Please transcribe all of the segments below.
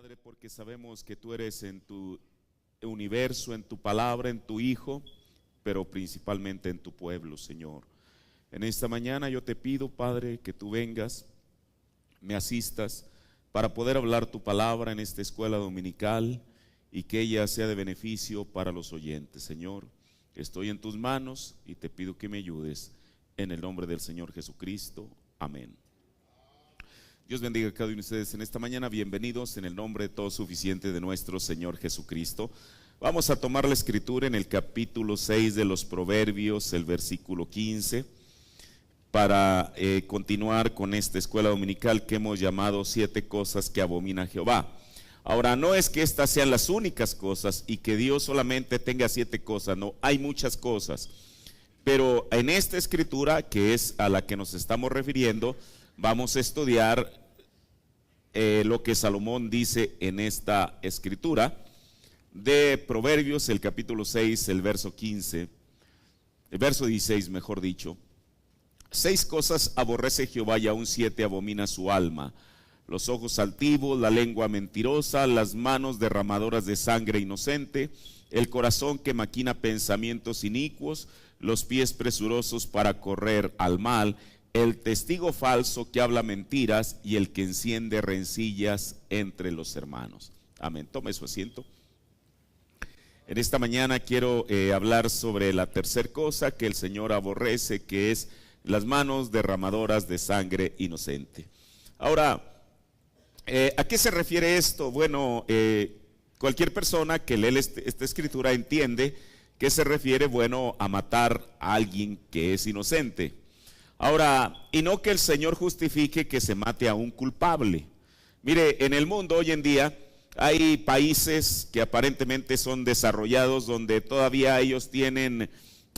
Padre, porque sabemos que tú eres en tu universo, en tu palabra, en tu Hijo, pero principalmente en tu pueblo, Señor. En esta mañana yo te pido, Padre, que tú vengas, me asistas para poder hablar tu palabra en esta escuela dominical y que ella sea de beneficio para los oyentes, Señor. Estoy en tus manos y te pido que me ayudes en el nombre del Señor Jesucristo. Amén. Dios bendiga a cada uno de ustedes en esta mañana. Bienvenidos en el nombre de todo suficiente de nuestro Señor Jesucristo. Vamos a tomar la escritura en el capítulo 6 de los Proverbios, el versículo 15, para continuar con esta escuela dominical que hemos llamado 7 cosas que abomina Jehová. Ahora, no es que estas sean las únicas cosas y que Dios solamente tenga 7 cosas, no, hay muchas cosas. Pero en esta escritura, que es a la que nos estamos refiriendo, vamos a estudiar lo que Salomón dice en esta escritura de Proverbios, el capítulo 6, el verso 15, el verso 16, mejor dicho. 6 cosas aborrece Jehová y aún 7 abomina su alma: los ojos altivos, la lengua mentirosa, las manos derramadoras de sangre inocente, el corazón que maquina pensamientos inicuos, los pies presurosos para correr al mal, el testigo falso que habla mentiras y el que enciende rencillas entre los hermanos. Amén. Tome su asiento. En esta mañana quiero hablar sobre la tercera cosa que el Señor aborrece, que es las manos derramadoras de sangre inocente. Ahora, ¿a qué se refiere esto? Bueno, cualquier persona que lee esta escritura entiende que se refiere, bueno, a matar a alguien que es inocente. Ahora, y no que el Señor justifique que se mate a un culpable. Mire, en el mundo hoy en día hay países que aparentemente son desarrollados donde todavía ellos tienen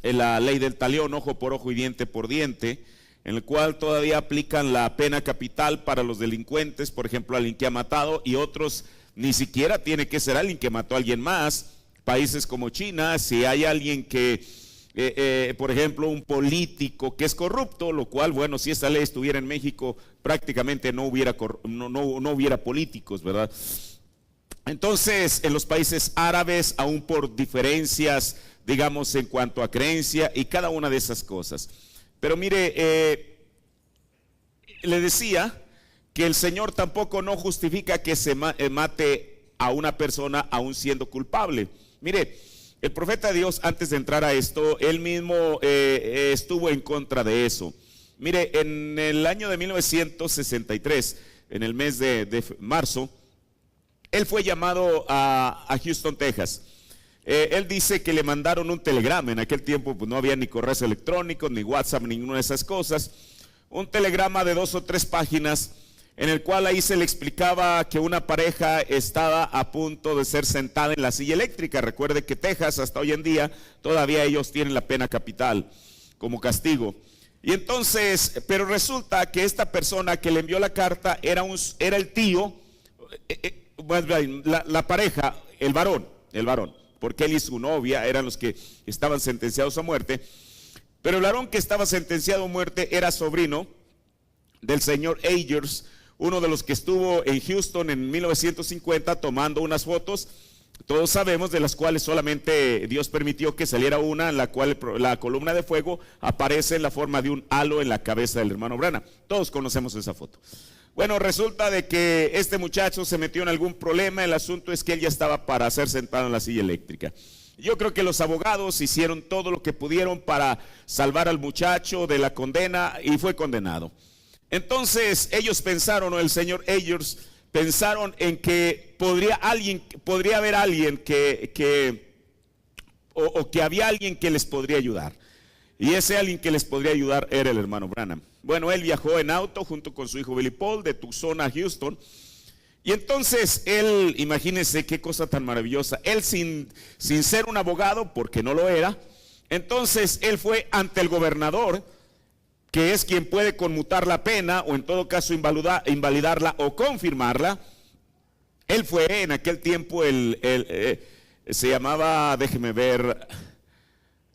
la ley del talión, ojo por ojo y diente por diente, en el cual todavía aplican la pena capital para los delincuentes, por ejemplo, alguien que ha matado, y otros ni siquiera tiene que ser alguien que mató a alguien más. Países como China, si hay alguien que por ejemplo, un político que es corrupto, lo cual, bueno, si esa ley estuviera en México, prácticamente no hubiera políticos, ¿verdad? Entonces, en los países árabes, aún por diferencias, digamos, en cuanto a creencia y cada una de esas cosas. Pero mire, le decía que el Señor tampoco no justifica que se mate a una persona aún siendo culpable. Mire, el profeta de Dios, antes de entrar a esto, él mismo estuvo en contra de eso. Mire, en el año de 1963, en el mes de marzo, él fue llamado a Houston, Texas. Él dice que le mandaron un telegrama. En aquel tiempo pues, no había ni correos electrónicos, ni WhatsApp, ninguna de esas cosas. Un telegrama de 2 o 3 páginas, en el cual ahí se le explicaba que una pareja estaba a punto de ser sentada en la silla eléctrica. Recuerde que Texas, hasta hoy en día, todavía ellos tienen la pena capital como castigo. Y entonces, pero resulta que esta persona que le envió la carta era el tío, la pareja, el varón, porque él y su novia eran los que estaban sentenciados a muerte. Pero el varón que estaba sentenciado a muerte era sobrino del señor Ayers, uno de los que estuvo en Houston en 1950 tomando unas fotos, todos sabemos, de las cuales solamente Dios permitió que saliera una, en la cual la columna de fuego aparece en la forma de un halo en la cabeza del hermano Branham. Todos conocemos esa foto. Bueno, resulta de que este muchacho se metió en algún problema. El asunto es que él ya estaba para ser sentado en la silla eléctrica. Yo creo que los abogados hicieron todo lo que pudieron para salvar al muchacho de la condena y fue condenado. Entonces ellos pensaron, o el señor Ayers, pensaron en que podría haber alguien que había alguien que les podría ayudar. Y ese alguien que les podría ayudar era el hermano Branham. Bueno, él viajó en auto junto con su hijo Billy Paul de Tucson a Houston. Y entonces él, imagínense qué cosa tan maravillosa, él sin ser un abogado, porque no lo era, entonces él fue ante el gobernador, que es quien puede conmutar la pena o en todo caso invalidarla o confirmarla. Él fue en aquel tiempo se llamaba, déjeme ver,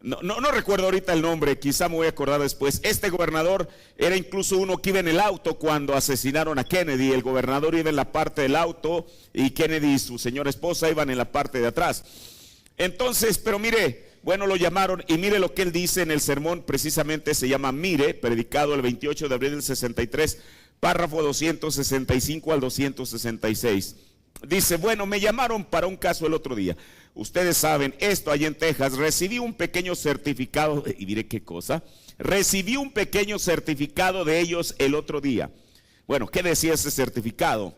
No recuerdo ahorita el nombre, quizá me voy a acordar después. Este gobernador era incluso uno que iba en el auto cuando asesinaron a Kennedy. El gobernador iba en la parte del auto y Kennedy y su señora esposa iban en la parte de atrás. Entonces, pero mire, bueno, lo llamaron y mire lo que él dice en el sermón, precisamente se llama Mire, predicado el 28 de abril del 63, párrafo 265 al 266. Dice, bueno, me llamaron para un caso el otro día. Ustedes saben, esto allá en Texas, recibí un pequeño certificado, y diré qué cosa, recibí un pequeño certificado de ellos el otro día. Bueno, ¿qué decía ese certificado?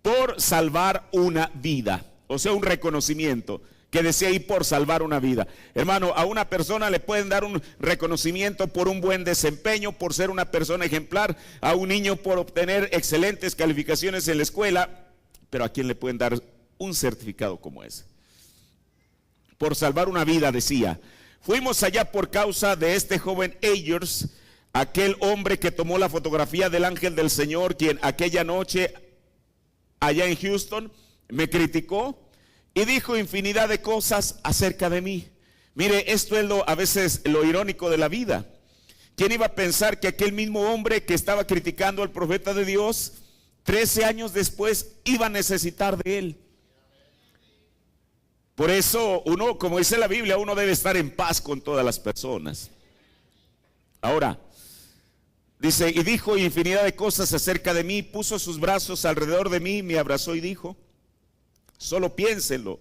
Por salvar una vida, o sea, un reconocimiento que decía ahí por salvar una vida. Hermano, a una persona le pueden dar un reconocimiento por un buen desempeño, por ser una persona ejemplar, a un niño por obtener excelentes calificaciones en la escuela, pero ¿a quién le pueden dar un certificado como ese? Por salvar una vida, decía. Fuimos allá por causa de este joven Ayers, aquel hombre que tomó la fotografía del ángel del Señor, quien aquella noche allá en Houston me criticó y dijo infinidad de cosas acerca de mí. Mire, esto es a veces lo irónico de la vida. ¿Quién iba a pensar que aquel mismo hombre que estaba criticando al profeta de Dios, 13 años después iba a necesitar de él? Por eso uno, como dice la Biblia, uno debe estar en paz con todas las personas. Ahora, dice, y dijo infinidad de cosas acerca de mí, puso sus brazos alrededor de mí, me abrazó y dijo, solo piénsenlo,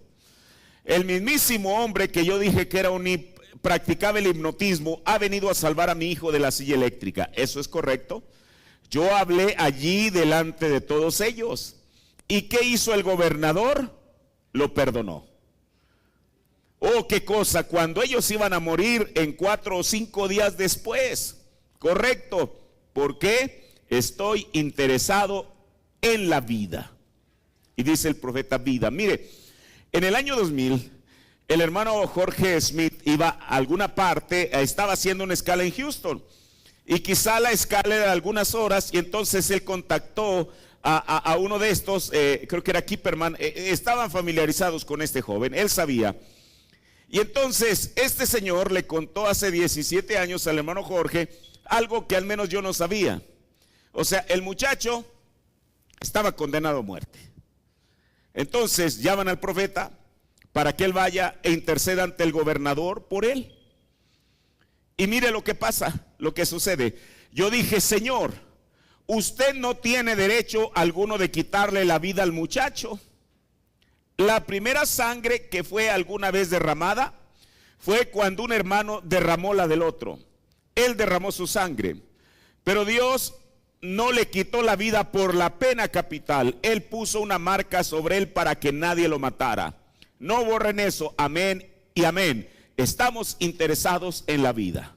el mismísimo hombre que yo dije que era practicaba el hipnotismo, ha venido a salvar a mi hijo de la silla eléctrica. ¿Eso es correcto? Yo hablé allí delante de todos ellos. ¿Y qué hizo el gobernador? Lo perdonó. Oh, qué cosa, cuando ellos iban a morir en 4 o 5 días después. Correcto. ¿Por qué? Estoy interesado en la vida. Y dice el profeta vida. Mire, en el año 2000, el hermano Jorge Smith iba a alguna parte, estaba haciendo una escala en Houston. Y quizá la escala era de algunas horas, y entonces él contactó a uno de estos, creo que era Kipperman, estaban familiarizados con este joven, él sabía. Y entonces este señor le contó hace 17 años al hermano Jorge algo que al menos yo no sabía. O sea, el muchacho estaba condenado a muerte. Entonces llaman al profeta para que él vaya e interceda ante el gobernador por él. Y mire lo que pasa, lo que sucede. Yo dije, Señor, usted no tiene derecho alguno de quitarle la vida al muchacho. La primera sangre que fue alguna vez derramada fue cuando un hermano derramó la del otro. Él derramó su sangre, pero Dios no le quitó la vida por la pena capital. Él puso una marca sobre él para que nadie lo matara. No borren eso, amén y amén. Estamos interesados en la vida.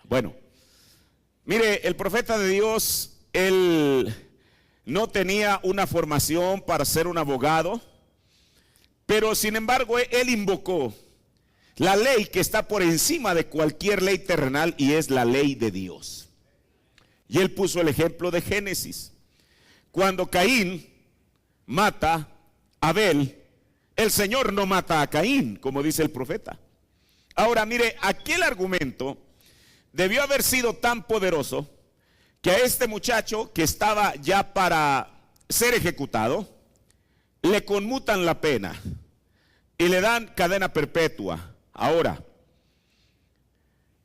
Bueno, mire, el profeta de Dios, él no tenía una formación para ser un abogado, pero sin embargo él invocó la ley que está por encima de cualquier ley terrenal, y es la ley de Dios. Y él puso el ejemplo de Génesis. Cuando Caín mata a Abel, el Señor no mata a Caín, como dice el profeta. Ahora mire, aquel argumento debió haber sido tan poderoso que a este muchacho que estaba ya para ser ejecutado, le conmutan la pena y le dan cadena perpetua. Ahora,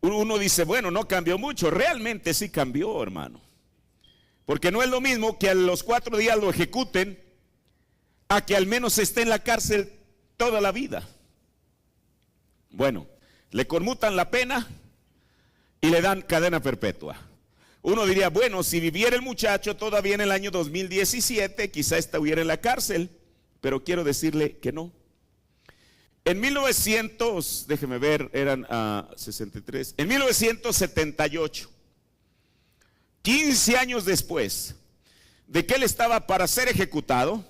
uno dice, bueno, no cambió mucho. Realmente sí cambió, hermano. Porque no es lo mismo que a los 4 días lo ejecuten a que al menos esté en la cárcel toda la vida. Bueno, le conmutan la pena y le dan cadena perpetua. Uno diría, bueno, si viviera el muchacho todavía en el año 2017, quizá estuviera en la cárcel, pero quiero decirle que no. En 1900, déjeme ver, eran 63, en 1978, 15 años después de que él estaba para ser ejecutado,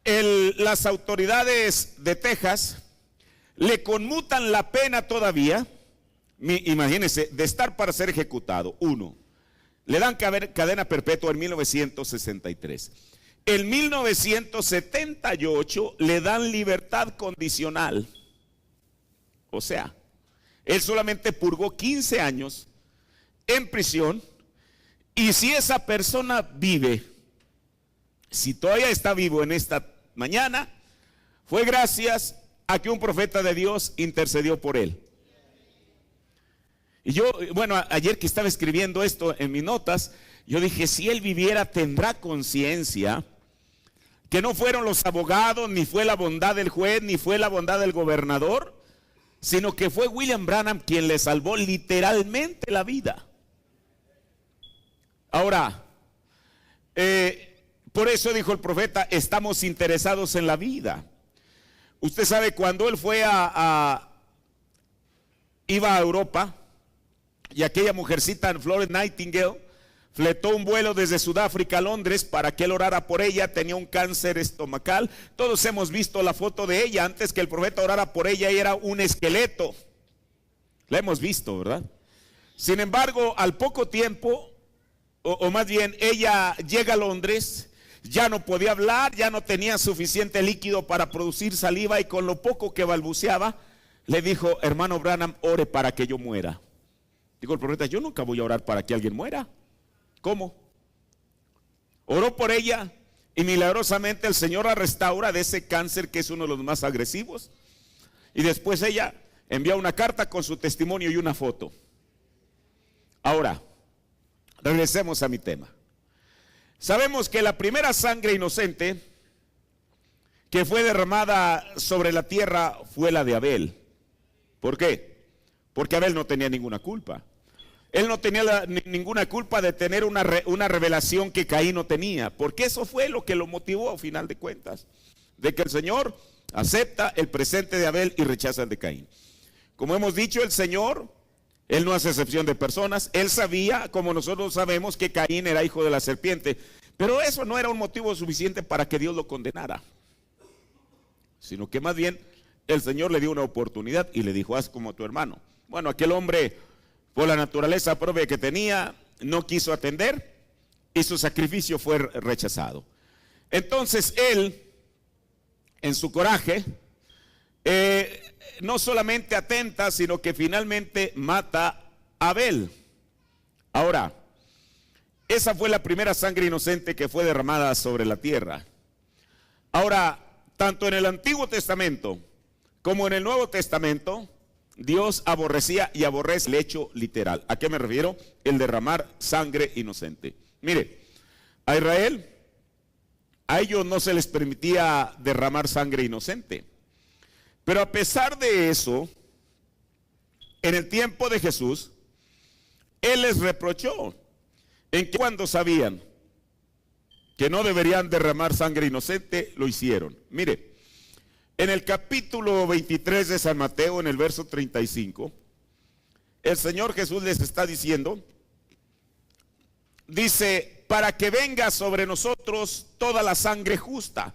las autoridades de Texas le conmutan la pena todavía. Imagínense, de estar para ser ejecutado, le dan cadena perpetua en 1963. En 1978 le dan libertad condicional. O sea, él solamente purgó 15 años en prisión. Y si esa persona vive, si todavía está vivo en esta mañana, fue gracias a que un profeta de Dios intercedió por él. Y yo, bueno, ayer que estaba escribiendo esto en mis notas, yo dije, si él viviera, tendrá conciencia que no fueron los abogados, ni fue la bondad del juez, ni fue la bondad del gobernador, sino que fue William Branham quien le salvó literalmente la vida. Ahora, por eso dijo el profeta, estamos interesados en la vida. Usted sabe, cuando él fue iba a Europa, y aquella mujercita, Florence Nightingale, fletó un vuelo desde Sudáfrica a Londres para que él orara por ella. Tenía un cáncer estomacal. Todos hemos visto la foto de ella. Antes que el profeta orara por ella era un esqueleto. La hemos visto, ¿verdad? Sin embargo, al poco tiempo, o más bien, ella llega a Londres, ya no podía hablar, ya no tenía suficiente líquido para producir saliva, y con lo poco que balbuceaba, le dijo, hermano Branham, ore para que yo muera. Dijo el profeta, yo nunca voy a orar para que alguien muera. ¿Cómo? Oró por ella y milagrosamente el Señor la restaura de ese cáncer que es uno de los más agresivos. Y después ella envió una carta con su testimonio y una foto. Ahora, regresemos a mi tema. Sabemos que la primera sangre inocente que fue derramada sobre la tierra fue la de Abel. ¿Por qué? Porque Abel no tenía ninguna culpa. Él no tenía ninguna culpa de tener una revelación que Caín no tenía, porque eso fue lo que lo motivó a final de cuentas, de que el Señor acepta el presente de Abel y rechaza el de Caín. Como hemos dicho, el Señor, Él no hace excepción de personas. Él sabía, como nosotros sabemos, que Caín era hijo de la serpiente, pero eso no era un motivo suficiente para que Dios lo condenara, sino que más bien el Señor le dio una oportunidad y le dijo, haz como tu hermano. Bueno, aquel hombre, por la naturaleza propia que tenía, no quiso atender y su sacrificio fue rechazado. Entonces él, en su coraje, no solamente atenta, sino que finalmente mata a Abel. Ahora, esa fue la primera sangre inocente que fue derramada sobre la tierra. Ahora, tanto en el Antiguo Testamento como en el Nuevo Testamento, Dios aborrecía y aborrece el hecho literal. ¿A qué me refiero? El derramar sangre inocente. Mire, a Israel, a ellos no se les permitía derramar sangre inocente. Pero a pesar de eso, en el tiempo de Jesús, Él les reprochó en que cuando sabían que no deberían derramar sangre inocente, lo hicieron. Mire, en el capítulo 23 de San Mateo, en el verso 35, el Señor Jesús les está diciendo, dice, para que venga sobre nosotros toda la sangre justa.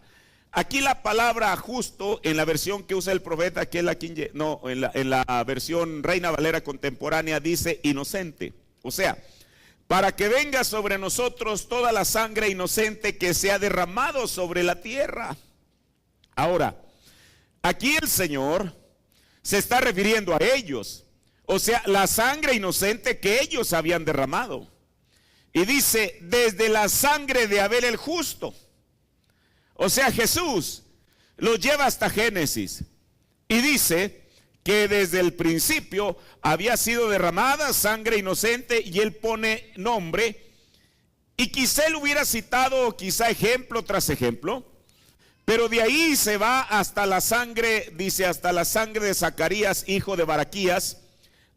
Aquí la palabra justo, en la versión que usa el profeta, que es en la versión Reina Valera contemporánea, dice inocente. O sea, para que venga sobre nosotros toda la sangre inocente que se ha derramado sobre la tierra. Ahora, aquí el Señor se está refiriendo a ellos, o sea, la sangre inocente que ellos habían derramado. Y dice, desde la sangre de Abel el justo. O sea, Jesús lo lleva hasta Génesis y dice que desde el principio había sido derramada sangre inocente, y él pone nombre, y quizá él hubiera citado quizá ejemplo tras ejemplo. Pero de ahí se va hasta la sangre, dice, hasta la sangre de Zacarías, hijo de Baraquías,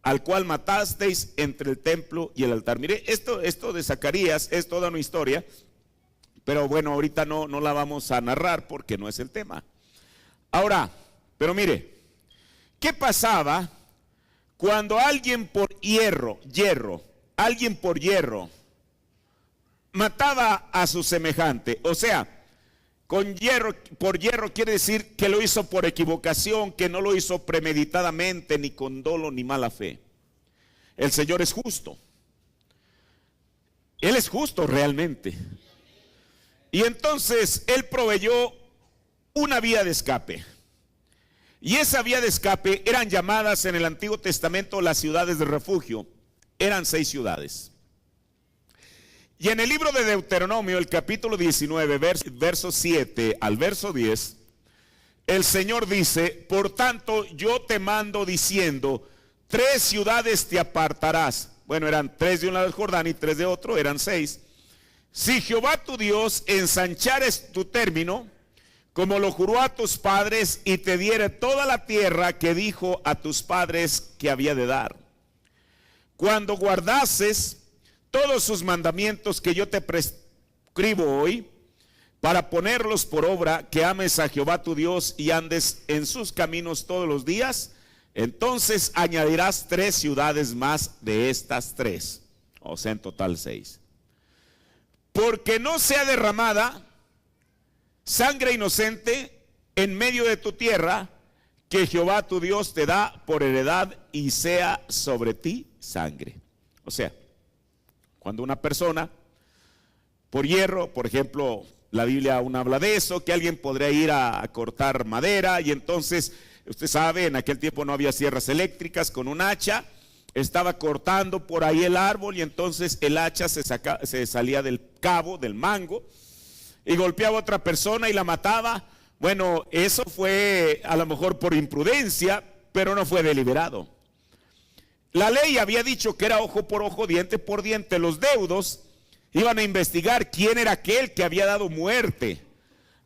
al cual matasteis entre el templo y el altar. Mire, esto de Zacarías es toda una historia, pero bueno, ahorita no la vamos a narrar porque no es el tema. Ahora, pero mire, ¿qué pasaba cuando alguien por hierro, mataba a su semejante? O sea, por hierro quiere decir que lo hizo por equivocación, que no lo hizo premeditadamente, ni con dolo, ni mala fe. El Señor es justo. Él es justo realmente. Y entonces Él proveyó una vía de escape. Y esa vía de escape eran llamadas en el Antiguo Testamento las ciudades de refugio. Eran 6 ciudades. Y en el libro de Deuteronomio, el capítulo 19, verso 7 al verso 10, el Señor dice: por tanto yo te mando diciendo, 3 ciudades te apartarás. Bueno, eran 3 de un lado del Jordán y 3 de otro, eran 6. Si Jehová tu Dios ensanchares tu término, como lo juró a tus padres, y te diere toda la tierra que dijo a tus padres que había de dar. Cuando guardases todos sus mandamientos que yo te prescribo hoy, para ponerlos por obra, que ames a Jehová tu Dios y andes en sus caminos todos los días, entonces añadirás 3 ciudades más de estas 3, o sea en total 6. Porque no sea derramada sangre inocente en medio de tu tierra, que Jehová tu Dios te da por heredad, y sea sobre ti sangre. O sea, cuando una persona, por hierro, por ejemplo, la Biblia aún habla de eso, que alguien podría ir a cortar madera, y entonces, usted sabe, en aquel tiempo no había sierras eléctricas, con un hacha estaba cortando por ahí el árbol, y entonces el hacha se salía del cabo, del mango, y golpeaba a otra persona y la mataba. Bueno, eso fue a lo mejor por imprudencia, pero no fue deliberado. La ley había dicho que era ojo por ojo, diente por diente. Los deudos iban a investigar quién era aquel que había dado muerte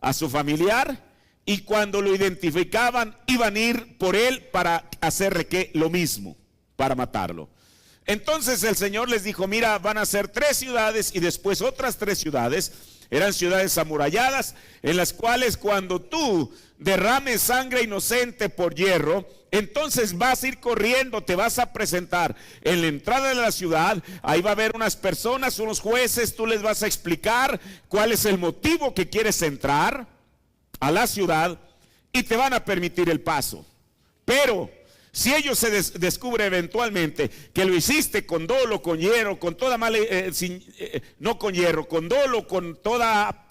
a su familiar, y cuando lo identificaban iban a ir por él para hacerle lo mismo, para matarlo. Entonces el Señor les dijo: mira, van a ser 3 ciudades y después otras 3 ciudades. Eran ciudades amuralladas, en las cuales cuando tú derrames sangre inocente por hierro, entonces vas a ir corriendo, te vas a presentar en la entrada de la ciudad. Ahí va a haber unas personas, unos jueces, tú les vas a explicar cuál es el motivo que quieres entrar a la ciudad, y te van a permitir el paso. Pero si ellos se descubre eventualmente que lo hiciste con dolo, con hierro, con toda mala, no con hierro, con dolo, con toda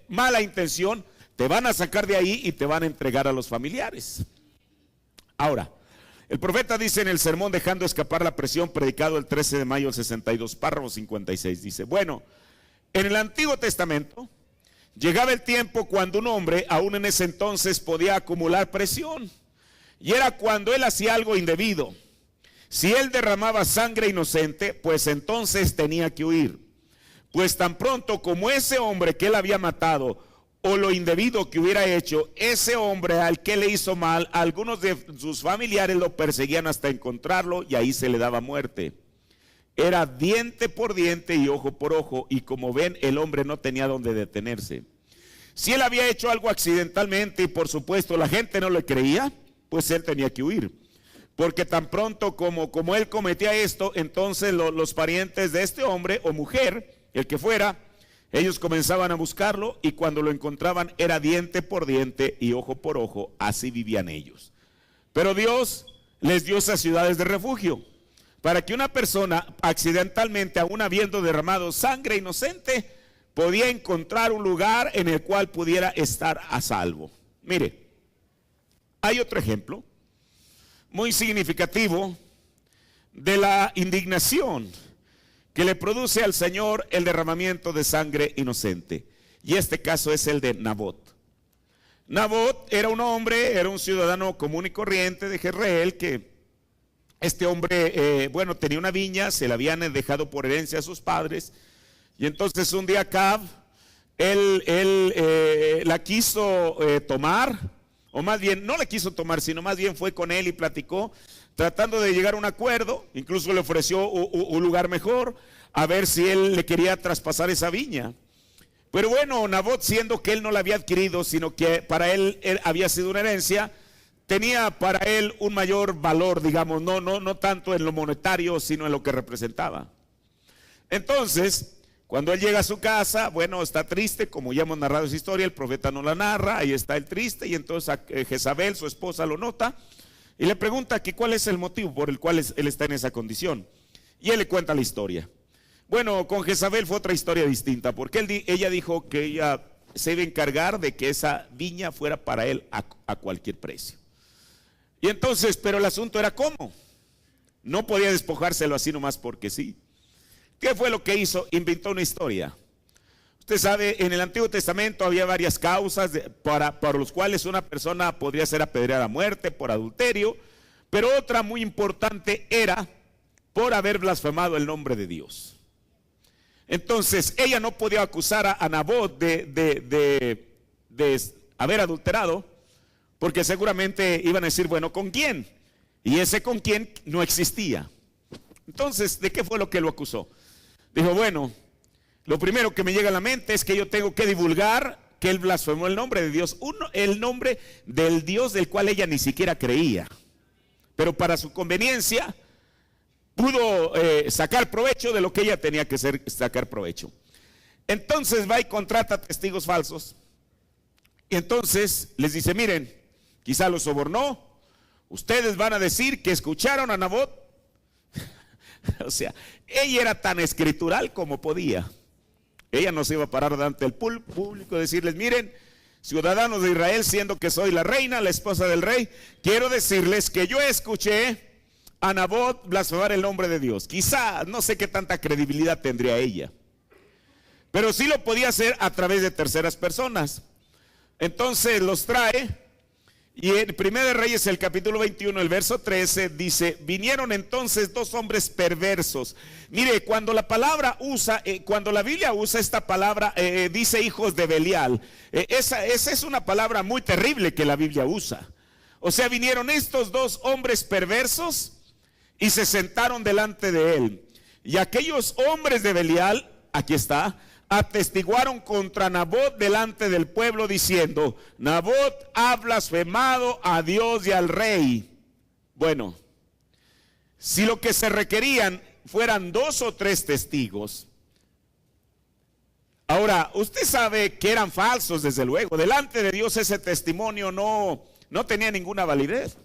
mala intención, te van a sacar de ahí y te van a entregar a los familiares. Ahora, el profeta dice en el sermón Dejando escapar la presión, predicado el 13 de mayo del 62, párrafo 56, dice: bueno, en el Antiguo Testamento llegaba el tiempo cuando un hombre, aún en ese entonces, podía acumular presión. Y era cuando él hacía algo indebido. Si él derramaba sangre inocente, pues entonces tenía que huir. Pues tan pronto como ese hombre que él había matado, o lo indebido que hubiera hecho, ese hombre al que le hizo mal, algunos de sus familiares lo perseguían hasta encontrarlo, y ahí se le daba muerte. Era diente por diente y ojo por ojo, y como ven, el hombre no tenía donde detenerse. Si él había hecho algo accidentalmente, y por supuesto la gente no le creía, pues él tenía que huir. Porque tan pronto como él cometía esto, entonces los parientes de este hombre o mujer, el que fuera, ellos comenzaban a buscarlo, y cuando lo encontraban era diente por diente y ojo por ojo. Así vivían ellos. Pero Dios les dio esas ciudades de refugio para que una persona accidentalmente, aún habiendo derramado sangre inocente, podía encontrar un lugar en el cual pudiera estar a salvo. Mire, hay otro ejemplo muy significativo de la indignación que le produce al Señor el derramamiento de sangre inocente. Y este caso es el de Nabot. Nabot era un hombre, era un ciudadano común y corriente de Jezreel, que este hombre, tenía una viña, se la habían dejado por herencia a sus padres, y entonces un día Acab, él la quiso tomar, o más bien no la quiso tomar, sino más bien fue con él y platicó, tratando de llegar a un acuerdo. Incluso le ofreció un lugar mejor, a ver si él le quería traspasar esa viña. Pero bueno, Nabot, siendo que él no la había adquirido, sino que para él había sido una herencia, tenía para él un mayor valor, digamos, no tanto en lo monetario, sino en lo que representaba. Entonces, cuando él llega a su casa, bueno, está triste, como ya hemos narrado esa historia, el profeta no la narra, ahí está el triste, y entonces Jezabel, su esposa, lo nota, y le pregunta que cuál es el motivo por el cual él está en esa condición, y él le cuenta la historia. Bueno, con Jezabel fue otra historia distinta, porque ella dijo que ella se iba a encargar de que esa viña fuera para él a cualquier precio. Y entonces, pero el asunto era cómo. No podía despojárselo así nomás porque sí. ¿Qué fue lo que hizo? Inventó una historia. Usted sabe, en el Antiguo Testamento había varias causas por los cuales una persona podría ser apedreada a muerte por adulterio, pero otra muy importante era por haber blasfemado el nombre de Dios. Entonces, ella no podía acusar a Nabot de haber adulterado, porque seguramente iban a decir, bueno, ¿con quién? Y ese con quién no existía. Entonces, ¿de qué fue lo que lo acusó? Dijo, bueno, lo primero que me llega a la mente es que yo tengo que divulgar que él blasfemó el nombre de Dios, el nombre del Dios del cual ella ni siquiera creía. Pero para su conveniencia pudo sacar provecho de lo que ella tenía que sacar provecho. Entonces va y contrata testigos falsos. Y entonces les dice, miren, quizá los sobornó. Ustedes van a decir que escucharon a Nabot. O sea, ella era tan escritural como podía. Ella no se iba a parar delante del público y decirles, miren, ciudadanos de Israel, siendo que soy la reina, la esposa del rey, quiero decirles que yo escuché a Nabot blasfemar el nombre de Dios. Quizá, no sé qué tanta credibilidad tendría ella, pero sí lo podía hacer a través de terceras personas. Entonces los trae. Y en 1 Reyes, el capítulo 21, el verso 13, dice, vinieron entonces dos hombres perversos. Mire, cuando la Biblia usa esta palabra, dice hijos de Belial, esa es una palabra muy terrible que la Biblia usa. O sea, vinieron estos dos hombres perversos y se sentaron delante de él. Y aquellos hombres de Belial, aquí está, atestiguaron contra Nabot delante del pueblo diciendo, Nabot ha blasfemado a Dios y al rey. Bueno, si lo que se requerían fueran 2 o 3 testigos. Ahora, usted sabe que eran falsos, desde luego. Delante de Dios ese testimonio no tenía ninguna validez.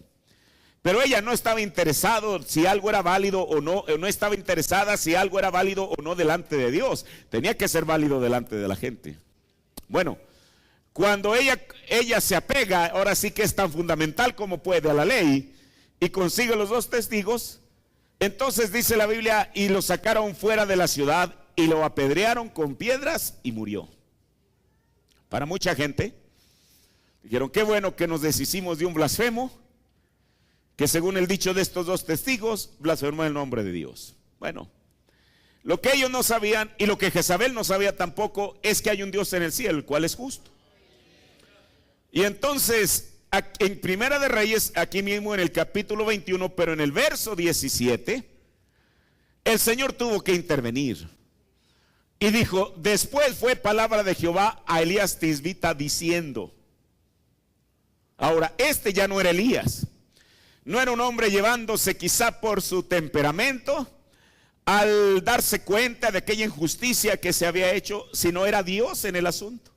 Pero ella no estaba interesada si algo era válido o no estaba interesada si algo era válido o no delante de Dios. Tenía que ser válido delante de la gente. Bueno, cuando ella se apega, ahora sí que es tan fundamental como puede a la ley, y consigue los 2 testigos, entonces dice la Biblia, y lo sacaron fuera de la ciudad, y lo apedrearon con piedras, y murió. Para mucha gente, dijeron, qué bueno que nos deshicimos de un blasfemo, que según el dicho de estos 2 testigos, blasfemó el nombre de Dios. Bueno, lo que ellos no sabían y lo que Jezabel no sabía tampoco es que hay un Dios en el cielo, el cual es justo. Y entonces, en Primera de Reyes, aquí mismo en el capítulo 21, pero en el verso 17, el Señor tuvo que intervenir. Y dijo, después fue palabra de Jehová a Elías Tisbita diciendo. Ahora, este ya no era Elías. No era un hombre llevándose quizá por su temperamento al darse cuenta de aquella injusticia que se había hecho, sino era Dios en el asunto.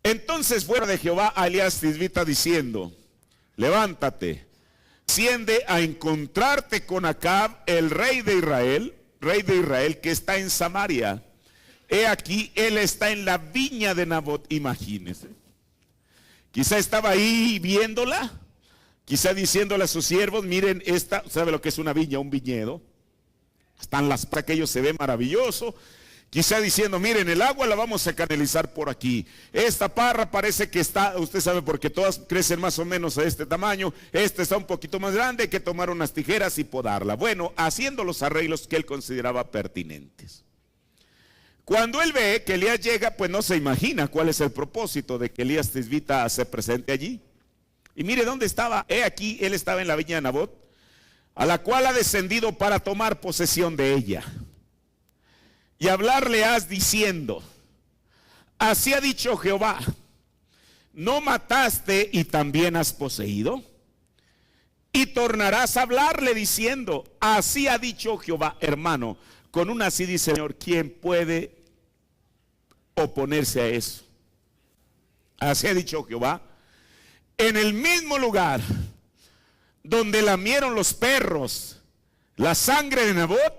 Entonces fuera de Jehová a Elías Tisbita diciendo, levántate, desciende a encontrarte con Acab, el rey de Israel que está en Samaria. He aquí, él está en la viña de Nabot, imagínese. Quizá estaba ahí viéndola, quizá diciéndole a sus siervos, miren esta, ¿sabe lo que es una viña? Un viñedo. Están las para aquello se ve maravilloso. Quizá diciendo, miren, el agua la vamos a canalizar por aquí. Esta parra parece que está, usted sabe, porque todas crecen más o menos a este tamaño. Esta está un poquito más grande, hay que tomar unas tijeras y podarla. Bueno, haciendo los arreglos que él consideraba pertinentes. Cuando él ve que Elías llega, pues no se imagina cuál es el propósito de que Elías Tisbita se presente allí. Y mire dónde estaba. He aquí, él estaba en la viña de Nabot, a la cual ha descendido para tomar posesión de ella. Y hablarle has diciendo, así ha dicho Jehová, ¿no mataste y también has poseído? Y tornarás a hablarle diciendo, así ha dicho Jehová. Hermano, con una así dice el Señor, ¿quién puede oponerse a eso? Así ha dicho Jehová. En el mismo lugar donde lamieron los perros la sangre de Nabot,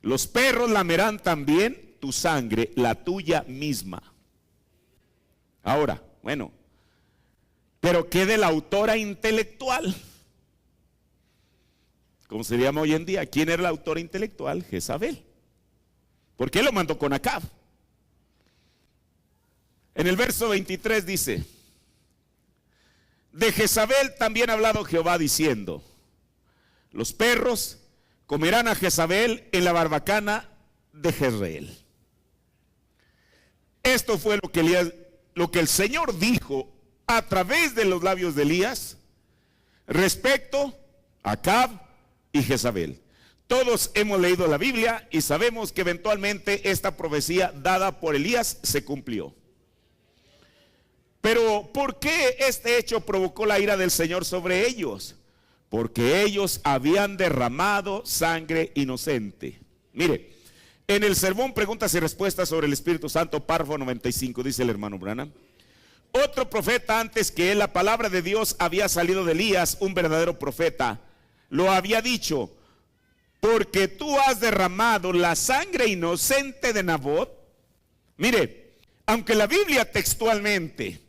los perros lamerán también tu sangre, la tuya misma. Ahora, bueno, Pero ¿qué de la autora intelectual? ¿Cómo se llama hoy en día? ¿Quién era la autora intelectual? Jezabel. ¿Por qué lo mandó con Acab? En el verso 23 dice: de Jezabel también ha hablado Jehová diciendo: los perros comerán a Jezabel en la barbacana de Jezreel. Esto fue lo que el Señor dijo a través de los labios de Elías respecto a Acab y Jezabel. Todos hemos leído la Biblia y sabemos que eventualmente esta profecía dada por Elías se cumplió. Pero ¿por qué este hecho provocó la ira del Señor sobre ellos? Porque ellos habían derramado sangre inocente. Mire, en el sermón Preguntas y Respuestas sobre el Espíritu Santo, párrafo 95, dice el hermano Branham: otro profeta antes que él, la palabra de Dios había salido de Elías, un verdadero profeta. Lo había dicho: porque tú has derramado la sangre inocente de Nabot. Mire, aunque la Biblia textualmente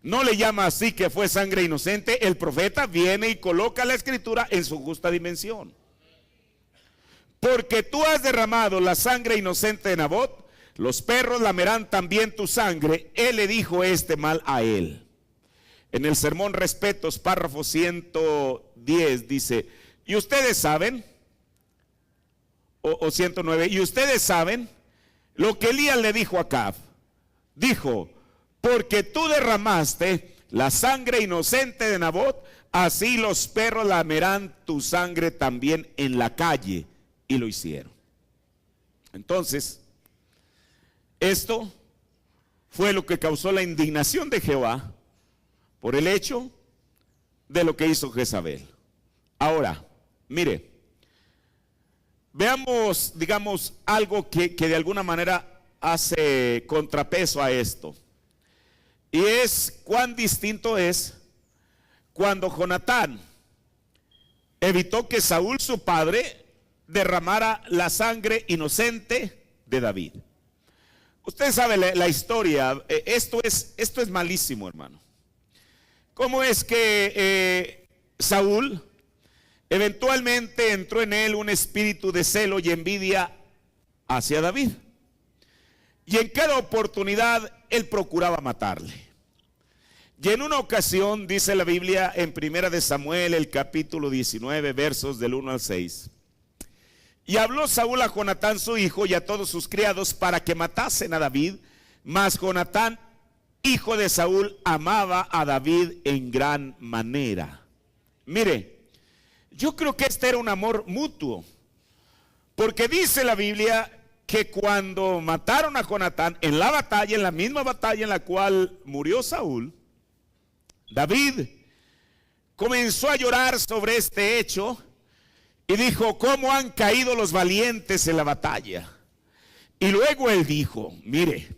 no le llama así que fue sangre inocente, el profeta viene y coloca la escritura en su justa dimensión. Porque tú has derramado la sangre inocente de Nabot, los perros lamerán también tu sangre. Él le dijo este mal a él. En el sermón Respetos, párrafo 110, dice: y ustedes saben, o 109, y ustedes saben lo que Elías le dijo a Acab. Dijo: porque tú derramaste la sangre inocente de Nabot, así los perros lamerán tu sangre también en la calle. Y lo hicieron. Entonces, esto fue lo que causó la indignación de Jehová por el hecho de lo que hizo Jezabel. Ahora, mire, veamos, digamos, algo que de alguna manera hace contrapeso a esto. Y es cuán distinto es cuando Jonatán evitó que Saúl, su padre, derramara la sangre inocente de David. Usted sabe la historia. Esto es malísimo, hermano. ¿Cómo es que Saúl eventualmente entró en él un espíritu de celo y envidia hacia David? Y en cada oportunidad él procuraba matarle. Y en una ocasión, dice la Biblia en 1 de Samuel, el capítulo 19, versos del 1 al 6. Y habló Saúl a Jonatán su hijo y a todos sus criados para que matasen a David. Mas Jonatán, hijo de Saúl, amaba a David en gran manera. Mire, yo creo que este era un amor mutuo. Porque dice la Biblia que cuando mataron a Jonatán en la batalla, en la misma batalla en la cual murió Saúl, David comenzó a llorar sobre este hecho y dijo: ¿cómo han caído los valientes en la batalla? Y luego él dijo: mire,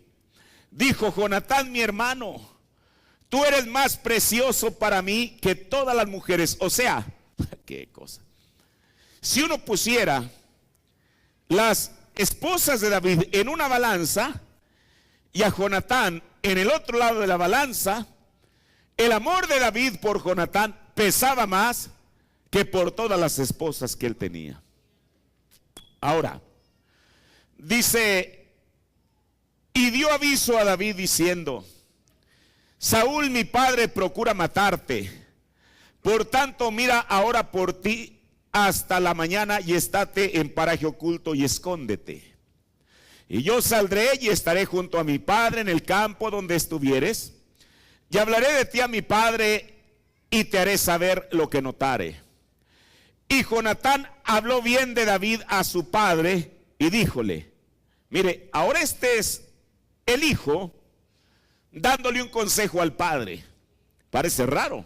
dijo Jonatán mi hermano, tú eres más precioso para mí que todas las mujeres. O sea, qué cosa. Si uno pusiera las esposas de David en una balanza y a Jonatán en el otro lado de la balanza, el amor de David por Jonatán pesaba más que por todas las esposas que él tenía. Ahora, dice: y dio aviso a David diciendo: Saúl mi padre procura matarte, por tanto mira ahora por ti hasta la mañana y estate en paraje oculto y escóndete. Y yo saldré y estaré junto a mi padre en el campo donde estuvieres, y hablaré de ti a mi padre y te haré saber lo que notare. Y Jonatán habló bien de David a su padre y díjole: mire, ahora este es el hijo dándole un consejo al padre. Parece raro.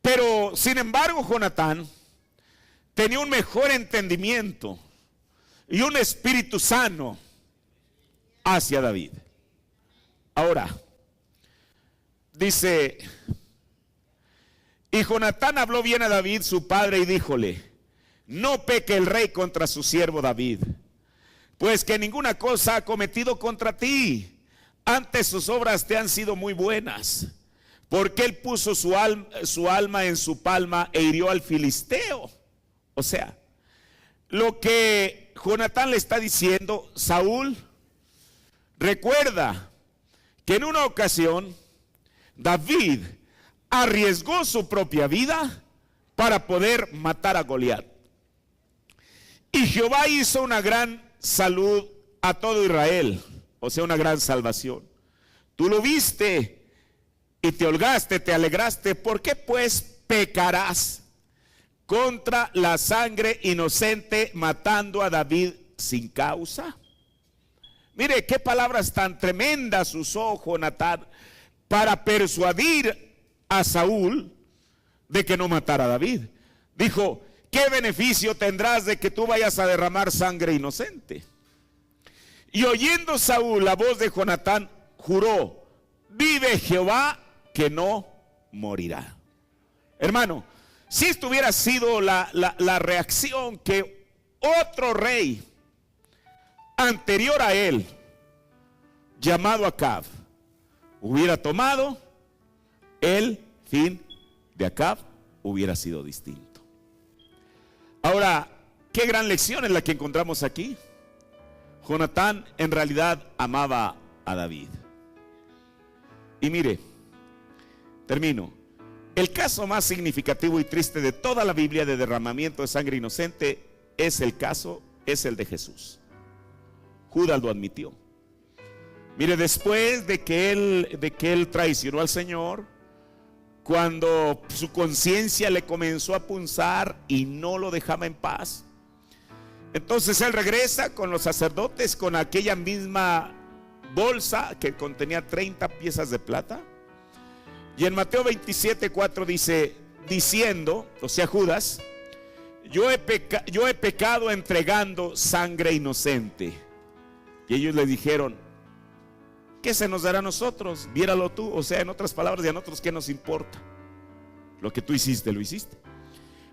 Pero sin embargo Jonatán tenía un mejor entendimiento y un espíritu sano hacia David. Ahora, dice: y Jonatán habló bien a David su padre y díjole: no peque el rey contra su siervo David, pues que ninguna cosa ha cometido contra ti. antes sus obras te han sido muy buenas, porque él puso su alma en su palma e hirió al filisteo. O sea, lo que Jonatán le está diciendo: Saúl, recuerda que en una ocasión David arriesgó su propia vida para poder matar a Goliat. Y Jehová hizo una gran salud a todo Israel, o sea, una gran salvación. Tú lo viste y te holgaste, te alegraste. ¿Por qué pues pecarás contra la sangre inocente, matando a David sin causa? Mire qué palabras tan tremendas usó Jonatán para persuadir a Saúl de que no matara a David. Dijo: ¿qué beneficio tendrás de que tú vayas a derramar sangre inocente? Y oyendo Saúl la voz de Jonatán, juró: vive Jehová que no morirá. Hermano, si esto hubiera sido la reacción que otro rey anterior a él, llamado Acab, hubiera tomado, el fin de Acab hubiera sido distinto. Ahora, qué gran lección es la que encontramos aquí. Jonatán en realidad amaba a David. Y mire, termino. El caso más significativo y triste de toda la Biblia de derramamiento de sangre inocente es el de Jesús. Judas lo admitió. Mire, después de que él traicionó al Señor, cuando su conciencia le comenzó a punzar y no lo dejaba en paz, entonces él regresa con los sacerdotes con aquella misma bolsa que contenía 30 piezas de plata. Y en Mateo 27:4 dice, diciendo, o sea, Judas: yo he pecado entregando sangre inocente. Y ellos le dijeron: ¿qué se nos dará a nosotros? Viéralo tú. O sea, en otras palabras, y a nosotros ¿qué nos importa? Lo que tú hiciste, lo hiciste.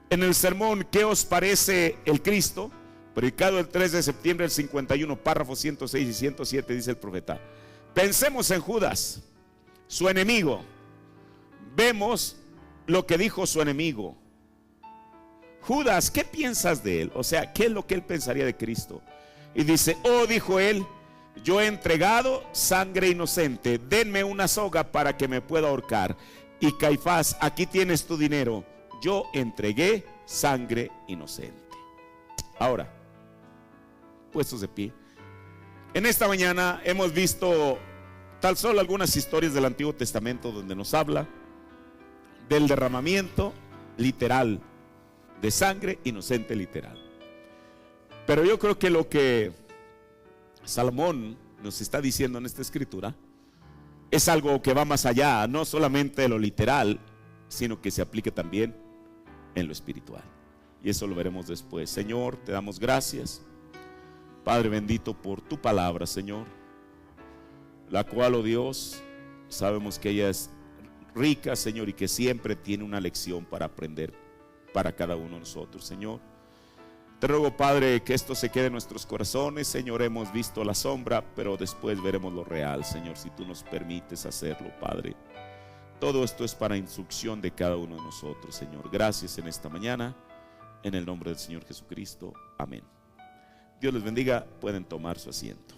En el sermón ¿qué os parece el Cristo?, predicado el 3 de septiembre del 51, párrafos 106 y 107, dice el profeta: pensemos en Judas, su enemigo. Vemos lo que dijo su enemigo. Judas, ¿qué piensas de él? O sea, ¿qué es lo que él pensaría de Cristo? Y dice: oh, dijo él, yo he entregado sangre inocente, denme una soga para que me pueda ahorcar. Y Caifás: aquí tienes tu dinero, yo entregué sangre inocente. Ahora, puestos de pie, en esta mañana hemos visto tan solo algunas historias del Antiguo Testamento donde nos habla del derramamiento literal de sangre inocente literal. Pero yo creo que lo que Salomón nos está diciendo en esta escritura es algo que va más allá, no solamente de lo literal, sino que se aplique también en lo espiritual. Y eso lo veremos después. Señor, te damos gracias, Padre bendito, por tu palabra, Señor, la cual, oh Dios, sabemos que ella es rica, Señor, y que siempre tiene una lección para aprender para cada uno de nosotros, Señor. Te ruego, Padre, que esto se quede en nuestros corazones. Señor, hemos visto la sombra, pero después veremos lo real, Señor, si tú nos permites hacerlo, Padre. Todo esto es para instrucción de cada uno de nosotros, Señor. Gracias en esta mañana, en el nombre del Señor Jesucristo. Amén. Dios les bendiga. Pueden tomar su asiento.